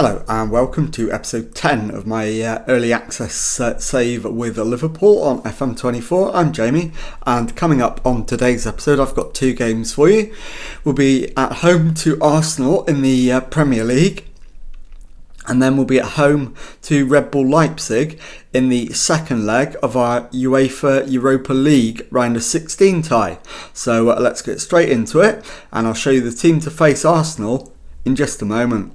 Hello and welcome to episode 10 of my early access save with Liverpool on FM24. I'm Jamie, and coming up on today's episode I've got two games for you. We'll be at home to Arsenal in the Premier League, and then we'll be at home to Red Bull Leipzig in the second leg of our UEFA Europa League round of 16 tie. So let's get straight into it, and I'll show you the team to face Arsenal in just a moment.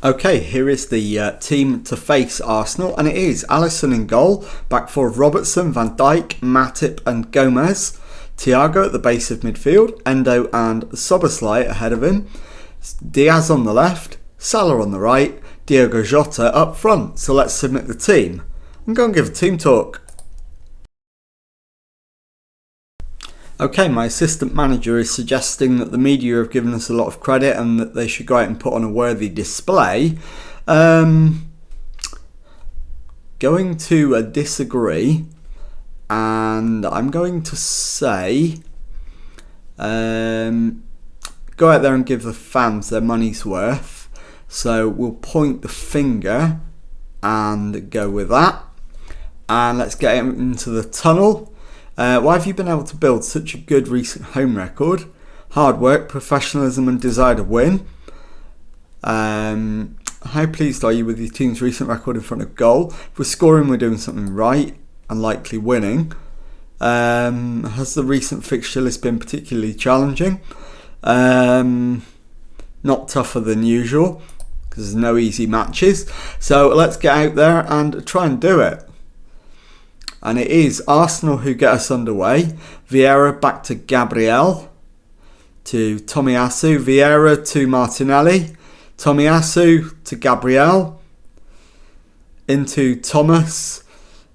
Okay, here is the team to face Arsenal, and it is Alisson in goal, back four of Robertson, Van Dijk, Matip and Gomez, Thiago at the base of midfield, Endo and Szoboszlai ahead of him, Diaz on the left, Salah on the right, Diogo Jota up front. So let's submit the team and go and give a team talk. Okay, my assistant manager is suggesting that the media have given us a lot of credit and that they should go out and put on a worthy display. Going to disagree, and I'm going to say go out there and give the fans their money's worth. So we'll point the finger and go with that. And let's get into the tunnel. Why have you been able to build such a good recent home record? Hard work, professionalism and desire to win. How pleased are you with your team's recent record in front of goal? If we're scoring, we're doing something right and likely winning. Has the recent fixture list been particularly challenging? Not tougher than usual, because there's no easy matches. So let's get out there and try and do it. And it is Arsenal who get us underway. Vieira back to Gabriel, to Tomiyasu, Vieira to Martinelli, Tomiyasu to Gabriel, into Thomas,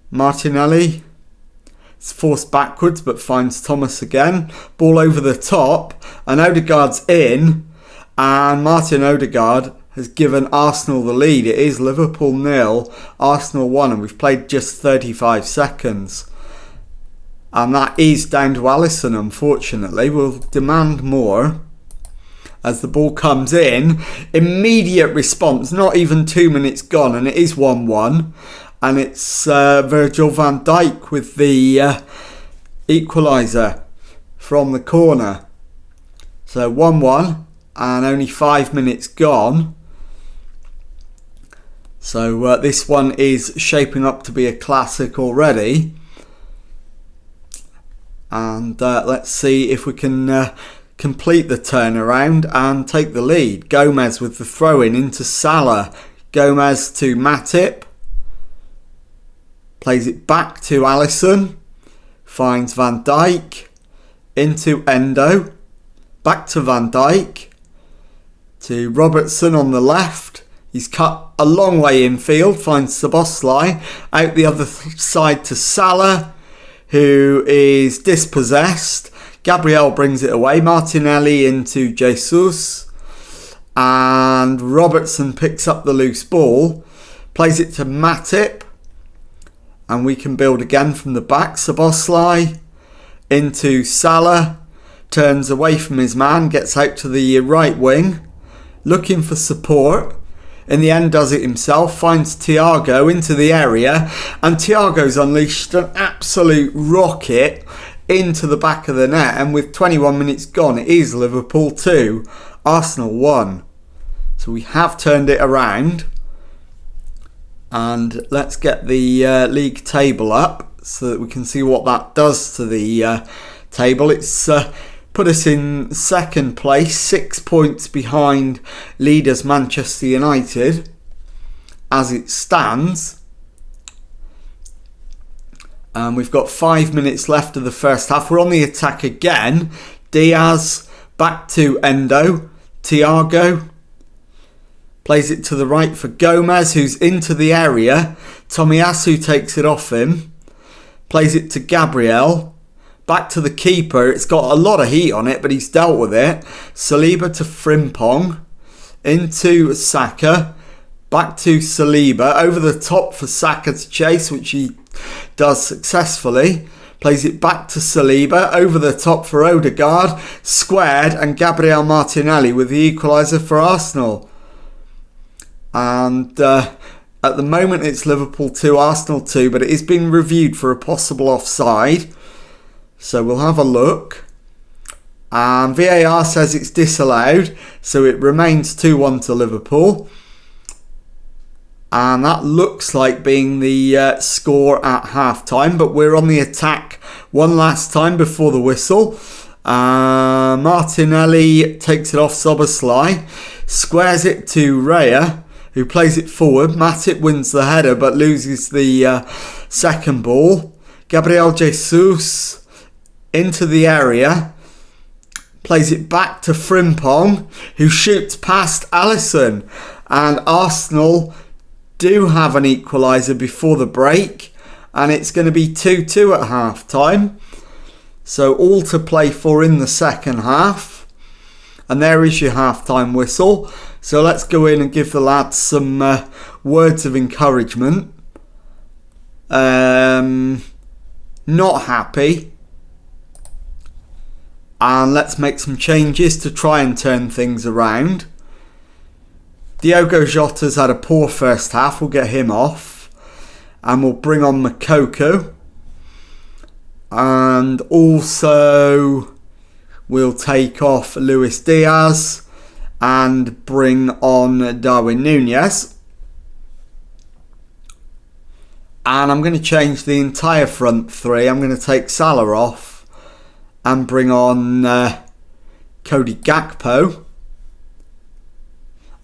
Martinelli. It's forced backwards but finds Thomas again. Ball over the top, and Odegaard's in, and Martin Odegaard has given Arsenal the lead. It is Liverpool 0, Arsenal 1, and we've played just 35 seconds. And that is down to Alisson, unfortunately. We'll demand more as the ball comes in. Immediate response, not even 2 minutes gone, and it is 1-1. And it's Virgil van Dijk with the equaliser from the corner. So 1-1 and only 5 minutes gone. So this one is shaping up to be a classic already. And let's see if we can complete the turnaround and take the lead. Gomez with the throw-in into Salah. Gomez to Matip. Plays it back to Alisson. Finds Van Dijk. Into Endo. Back to Van Dijk. To Robertson on the left. He's cut a long way infield, finds Szoboszlai. Out the other side to Salah, who is dispossessed. Gabriel brings it away. Martinelli into Jesus. And Robertson picks up the loose ball. Plays it to Matip. And we can build again from the back. Szoboszlai into Salah. Turns away from his man, gets out to the right wing. Looking for support. In the end does it himself, finds Thiago into the area, and Thiago's unleashed an absolute rocket into the back of the net, and with 21 minutes gone it is Liverpool 2, Arsenal 1. So we have turned it around, and let's get the league table up so that we can see what that does to the table. It's put us in second place, 6 points behind leaders Manchester United as it stands. And we've got 5 minutes left of the first half. We're on the attack again. Diaz back to Endo. Thiago plays it to the right for Gomez, who's into the area. Tomiyasu takes it off him. Plays it to Gabriel. Back to the keeper. It's got a lot of heat on it, but he's dealt with it. Saliba to Frimpong. Into Saka. Back to Saliba. Over the top for Saka to chase, which he does successfully. plays it back to Saliba, over the top for Odegaard, squared, and Gabriel Martinelli with the equaliser for Arsenal. And at the moment it's Liverpool 2, Arsenal 2, but it is being reviewed for a possible offside. So we'll have a look. And VAR says it's disallowed, so it remains 2-1 to Liverpool. And that looks like being the score at half-time, but we're on the attack one last time before the whistle. Martinelli takes it off Szoboszlai, squares it to Raya, who plays it forward. Matip wins the header but loses the second ball. Gabriel Jesus into the area, plays it back to Frimpong, who shoots past Alisson. And Arsenal do have an equaliser before the break, and it's going to be 2-2 at half time. So all to play for in the second half. And there is your half time whistle. So let's go in and give the lads some words of encouragement. Not happy. And let's make some changes to try and turn things around. Diogo Jota's had a poor first half. We'll get him off. And we'll bring on Makoko. And also we'll take off Luis Diaz and bring on Darwin Núñez. And I'm going to change the entire front three. I'm going to take Salah off and bring on Cody Gakpo.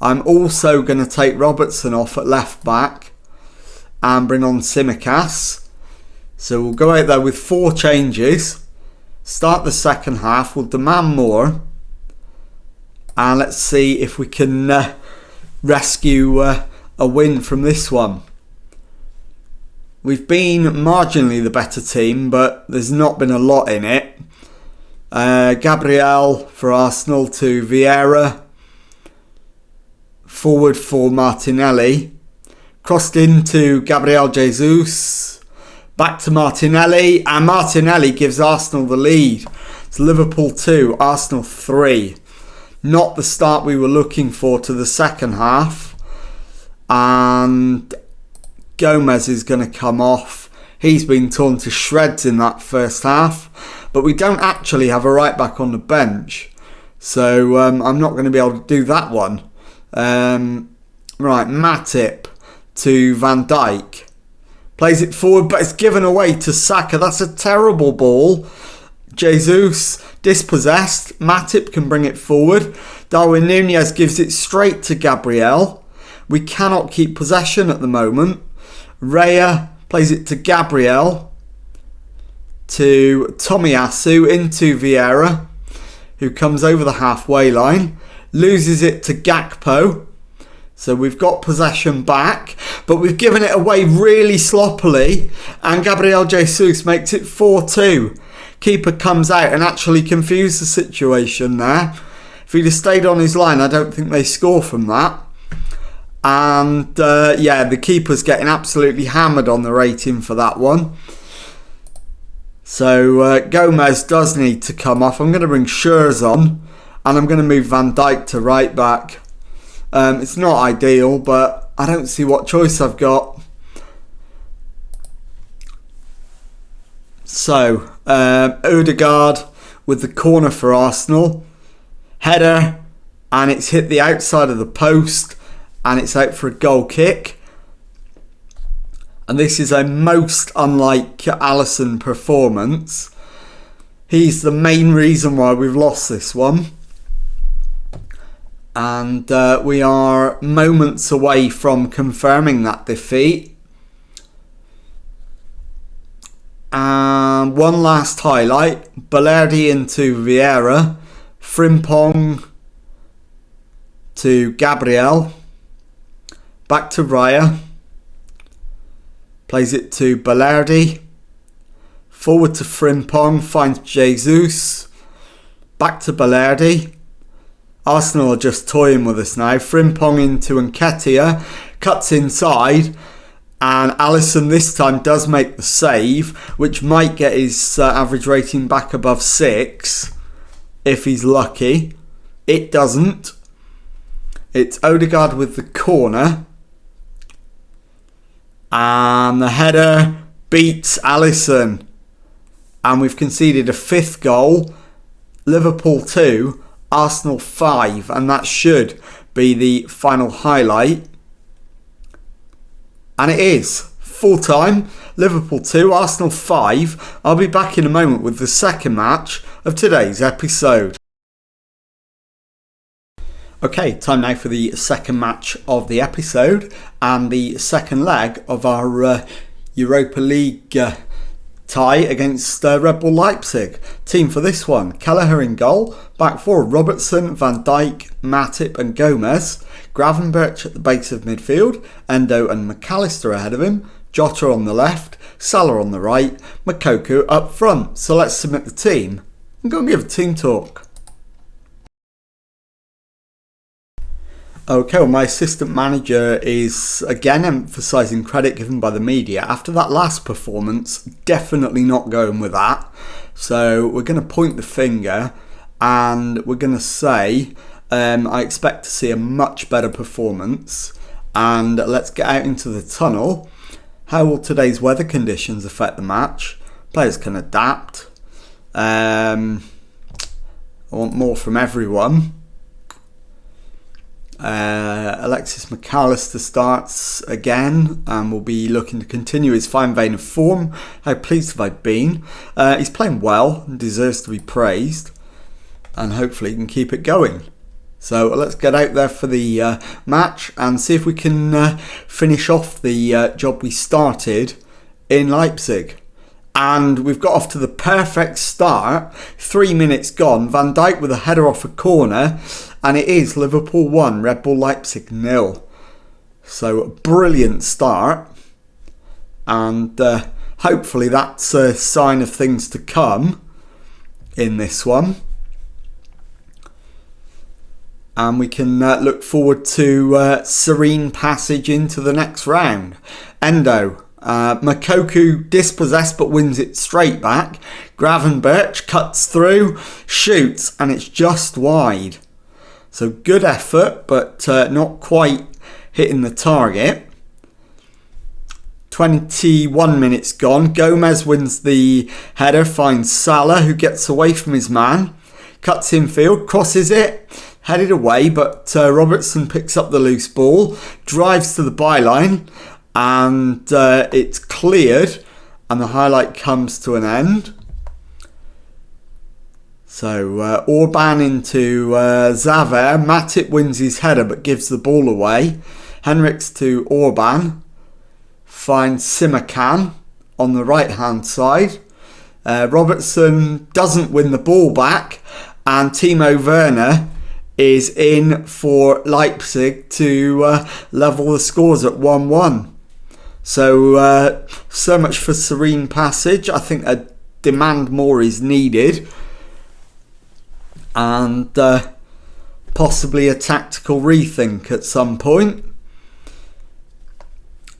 I'm also going to take Robertson off at left back and bring on Tsimikas. So we'll go out there with 4 changes. Start the second half. We'll demand more. And let's see if we can rescue a win from this one. We've been marginally the better team, but there's not been a lot in it. Gabriel for Arsenal to Vieira. Forward for Martinelli. Crossed into Gabriel Jesus. Back to Martinelli. And Martinelli gives Arsenal the lead. It's Liverpool 2, Arsenal 3. Not the start we were looking for to the second half. And Gomez is going to come off. He's been torn to shreds in that first half. But we don't actually have a right back on the bench. So I'm not going to be able to do that one. Right, Matip to Van Dijk. Plays it forward, but it's given away to Saka. That's a terrible ball. Jesus dispossessed. Matip can bring it forward. Darwin Núñez gives it straight to Gabriel. We cannot keep possession at the moment. Raya plays it to Gabriel. To Tomiyasu into Vieira, who comes over the halfway line. Loses it to Gakpo. So we've got possession back, but we've given it away really sloppily, and Gabriel Jesus makes it 4-2. Keeper comes out and actually confused the situation there. If he'd have stayed on his line, I don't think they score from that. And the keeper's getting absolutely hammered on the rating for that one. So Gomez does need to come off. I'm going to bring Schürrle on, and I'm going to move Van Dijk to right back. It's not ideal, but I don't see what choice I've got. So, Odegaard with the corner for Arsenal. Header, and it's hit the outside of the post, and it's out for a goal kick. And this is a most unlike Alisson performance. He's the main reason why we've lost this one. And we are moments away from confirming that defeat. And one last highlight. Balerdi into Vieira. Frimpong to Gabriel. Back to Raya. Plays it to Balerdi. Forward to Frimpong. Finds Jesus. Back to Balerdi. Arsenal are just toying with us now. Frimpong into Nketiah. Cuts inside. And Alisson this time does make the save, which might get his average rating back above 6 if he's lucky. It doesn't. It's Odegaard with the corner. And the header beats Alisson. And we've conceded a 5th goal. Liverpool 2, Arsenal 5. And that should be the final highlight. And it is. Full time. Liverpool 2, Arsenal 5. I'll be back in a moment with the second match of today's episode. Okay, time now for the second match of the episode and the second leg of our Europa League tie against Red Bull Leipzig. Team for this one: Kelleher in goal, back four Robertson, Van Dijk, Matip and Gomez, Gravenberch at the base of midfield, Endo and McAllister ahead of him, Jota on the left, Salah on the right, Moukoko up front. So let's submit the team and go and give a team talk. Okay, well, my assistant manager is again emphasising credit given by the media. After that last performance, definitely not going with that. So we're going to point the finger and we're going to say I expect to see a much better performance. And let's get out into the tunnel. How will today's weather conditions affect the match? Players can adapt. I want more from everyone. Alexis McAllister starts again and will be looking to continue his fine vein of form. How pleased have I been. He's playing well and deserves to be praised, and hopefully he can keep it going. So let's get out there for the match and see if we can finish off the job we started in Leipzig. And we've got off to the perfect start. 3 minutes gone. Van Dijk with a header off a corner. And it is Liverpool 1, Red Bull Leipzig 0. So a brilliant start. And hopefully that's a sign of things to come in this one. And we can look forward to serene passage into the next round. Endo. Moukoko dispossessed but wins it straight back. Gravenberch cuts through, shoots, and it's just wide. So good effort, but not quite hitting the target. 21 minutes gone. Gomez wins the header, finds Salah, who gets away from his man. Cuts infield, crosses it, headed away, but Robertson picks up the loose ball, drives to the byline, and it's cleared, and the highlight comes to an end. So Orban into Xaver. Matip wins his header but gives the ball away. Henriks to Orban. Finds Simakan on the right hand side. Robertson doesn't win the ball back, and Timo Werner is in for Leipzig to level the scores at 1-1. So much for serene passage. I think a demand more is needed. And possibly a tactical rethink at some point.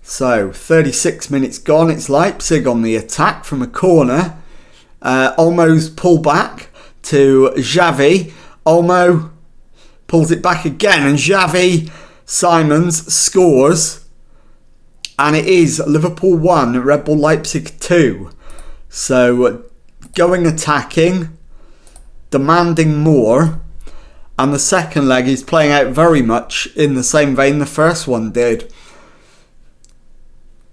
So 36 minutes gone. It's Leipzig on the attack from a corner. Olmo's pull back to Xavi. Olmo pulls it back again, and Xavi Simons scores. And it is Liverpool 1, Red Bull Leipzig 2. So going attacking, demanding more. And the second leg is playing out very much in the same vein the first one did.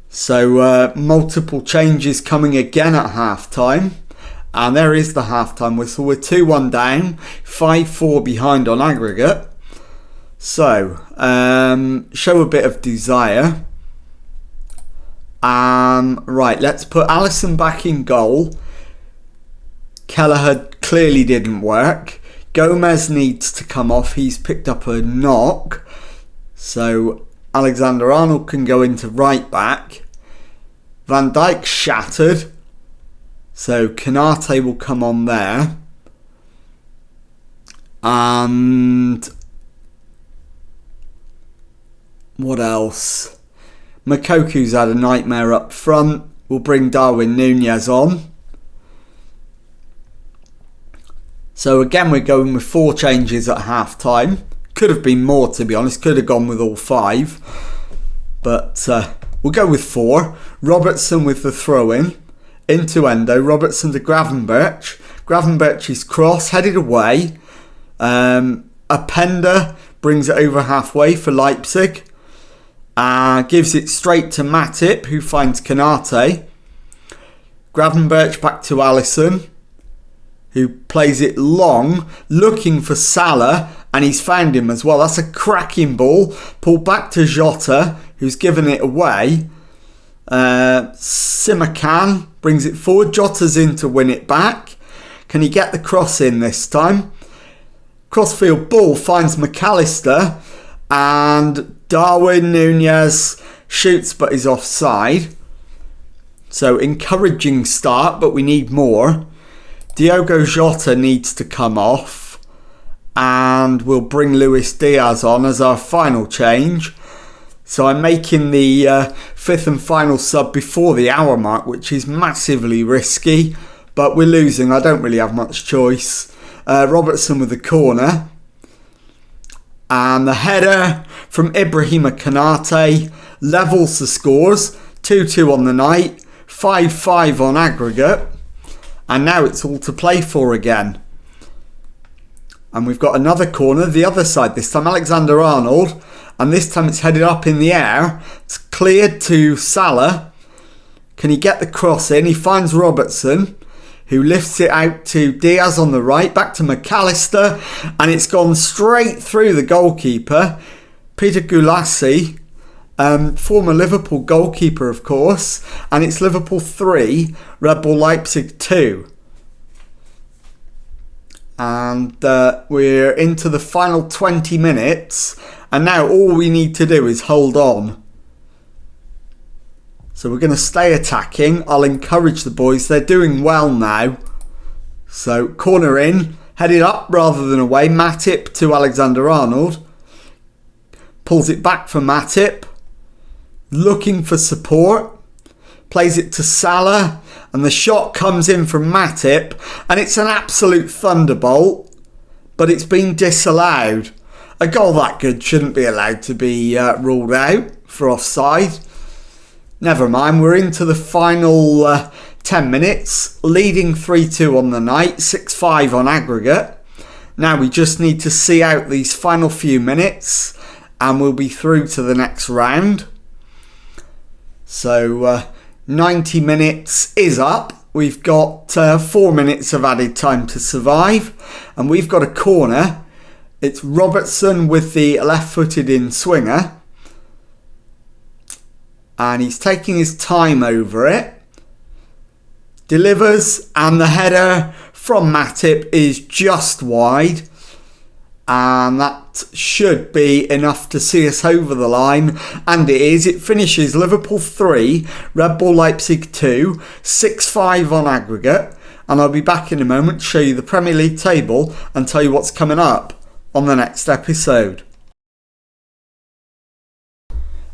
So multiple changes coming again at half time. And there is the half time whistle. We're 2-1 down, 5-4 behind on aggregate. So show a bit of desire. Right, let's put Alisson back in goal. Kelleher clearly didn't work. Gomez needs to come off. He's picked up a knock. So Alexander-Arnold can go into right back. Van Dijk shattered. So Konate will come on there. And what else? Mokoku's had a nightmare up front. We'll bring Darwin Núñez on. So again, we're going with 4 changes at half time. Could have been more, to be honest. Could have gone with all 5. But we'll go with 4. Robertson with the throw-in. Into Endo. Robertson to Gravenberch. Gravenberch's cross, headed away. Openda brings it over halfway for Leipzig. Gives it straight to Matip, who finds Konate. Gravenberch back to Alisson, who plays it long, looking for Salah, and he's found him as well. That's a cracking ball. Pulled back to Jota, who's given it away. Simakan brings it forward. Jota's in to win it back. Can he get the cross in this time? Crossfield ball finds McAllister, and Darwin Núñez shoots but is offside. So encouraging start, but we need more. Diogo Jota needs to come off, and we'll bring Luis Diaz on as our final change. So I'm making the 5th and final sub before the hour mark, which is massively risky, but we're losing. I don't really have much choice. Robertson with the corner. And the header from Ibrahima Konate levels the scores. 2-2 on the night, 5-5 on aggregate. And now it's all to play for again. And we've got another corner, the other side this time, Alexander-Arnold. And this time it's headed up in the air. It's cleared to Salah. Can he get the cross in? He finds Robertson, who lifts it out to Diaz on the right, back to McAllister, and it's gone straight through the goalkeeper, Peter Gulassi, former Liverpool goalkeeper, of course, and it's Liverpool 3, Red Bull Leipzig 2. And we're into the final 20 minutes, and now all we need to do is hold on. So we're going to stay attacking. I'll encourage the boys. They're doing well now. So corner in. Headed up rather than away. Matip to Alexander-Arnold. Pulls it back for Matip. Looking for support. Plays it to Salah. And the shot comes in from Matip. And it's an absolute thunderbolt. But it's been disallowed. A goal that good shouldn't be allowed to be ruled out for offside. Never mind, we're into the final 10 minutes, leading 3-2 on the night, 6-5 on aggregate. Now we just need to see out these final few minutes and we'll be through to the next round. So 90 minutes is up. We've got 4 minutes of added time to survive, and we've got a corner. It's Robertson with the left-footed in swinger. And he's taking his time over it. Delivers, and the header from Matip is just wide. And that should be enough to see us over the line. And it is. It finishes Liverpool 3, Red Bull Leipzig 2, 6-5 on aggregate. And I'll be back in a moment to show you the Premier League table and tell you what's coming up on the next episode.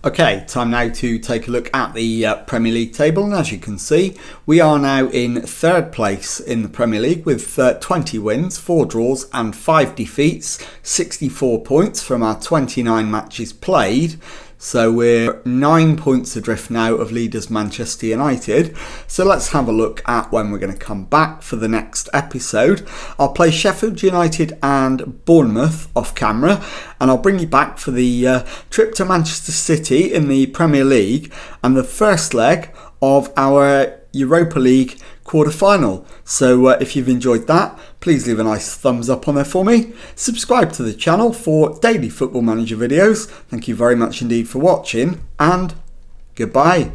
Okay, time now to take a look at the Premier League table, and as you can see, we are now in 3rd place in the Premier League with 20 wins, 4 draws and 5 defeats, 64 points from our 29 matches played. So we're 9 points adrift now of leaders Manchester United. So let's have a look at when we're going to come back for the next episode. I'll play Sheffield United and Bournemouth off camera, and I'll bring you back for the trip to Manchester City in the Premier League and the first leg of our Europa League quarter-final. So if you've enjoyed that, please leave a nice thumbs up on there for me. Subscribe to the channel for daily Football Manager videos. Thank you very much indeed for watching, and goodbye.